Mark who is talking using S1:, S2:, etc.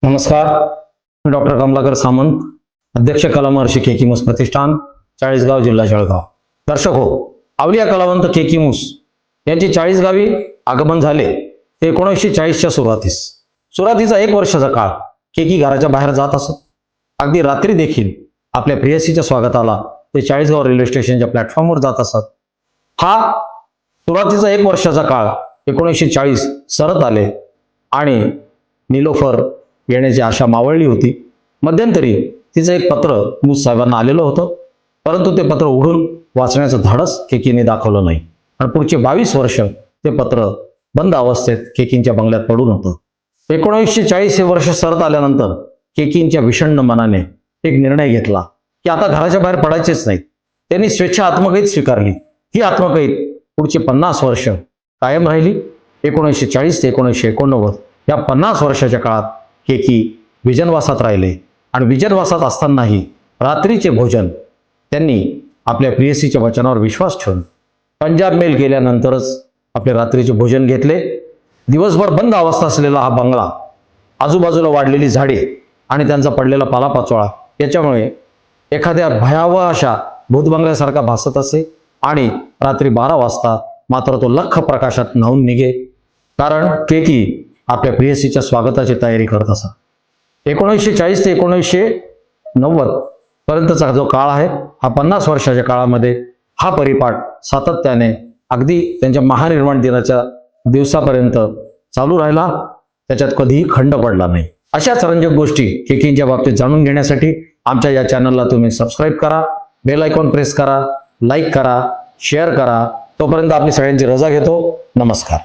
S1: नमस्कार, मी डॉक्टर कमलाकर सामंत, अध्यक्ष कला महर्षी केकीमुस प्रतिष्ठान, चाळीसगाव, जिल्हा जळगाव. दर्शक हो, अवलिया कलावंत केकीमुस यांचे 40 गावी आगमन झाले ते 1940च्या सुरुवातीचा 1 वर्षाचा काळ केकी घराच्या बाहेर जात असत. अगदी रात्री देखील आपल्या प्रेयसीच्या स्वागताला ते 40गाव रेल्वे स्टेशनच्या प्लॅटफॉर्मवर जात असत. हा सुरुवातीचा 1 वर्षाचा काळ 1940 सरत आले आणि निलोफर येण्याची आशा मावळली होती. मध्यंतरी तिचं एक पत्र मूस साहेबांना आलेलं होतं, परंतु ते पत्र उघडून वाचण्याचं धाडस केकीने दाखवलं नाही आणि पुढचे 22 वर्ष ते पत्र बंद अवस्थेत केकींच्या बंगल्यात पडून होतं. 1940 हे वर्ष सरत आल्यानंतर केकींच्या विषण्ण मनाने एक निर्णय घेतला की आता घराच्या बाहेर पडायचेच नाहीत. त्यांनी स्वेच्छा आत्मकहीत स्वीकारली. ही आत्मकहीत पुढची 50 वर्ष कायम राहिली. 1940 ते 1989 या 50 वर्षाच्या काळात केकी विजनवासात राहिले आणि विजनवासात असतानाही रात्रीचे भोजन त्यांनी आपल्या प्रेयसीच्या वचनावर विश्वास ठेवून पंजाब मेल गेल्यानंतरच आपले रात्रीचे भोजन घेतले. दिवसभर बंद अवस्था असलेला हा बंगला, आजूबाजूला वाढलेली झाडे आणि त्यांचा पडलेला पालापाचोळा याच्यामुळे एखाद्या भयावह अशा भूतबंगल्यासारखा भासत असे आणि रात्री 12 वाजता मात्र तो लख्ख प्रकाशात न्हाऊन निघे, कारण केकी आपल्या प्रेयसीच्या स्वागताची तयारी करत असा. 1940 ते 1990 पर्यंतचा जो काळ आहे, हा 50 वर्षाच्या काळामध्ये हा परिपाठ सातत्याने अगदी त्यांच्या महानिर्वाण दिनाच्या दिवसापर्यंत चालू राहिला. त्याच्यात कधीही खंड पडला नाही. अशाच रंजक गोष्टी केकींच्या बाबतीत जाणून घेण्यासाठी आमच्या या चॅनलला तुम्ही सबस्क्राईब करा, बेल आयकॉन प्रेस करा, लाईक करा, शेअर करा. तोपर्यंत आपली सगळ्यांची रजा घेतो. नमस्कार.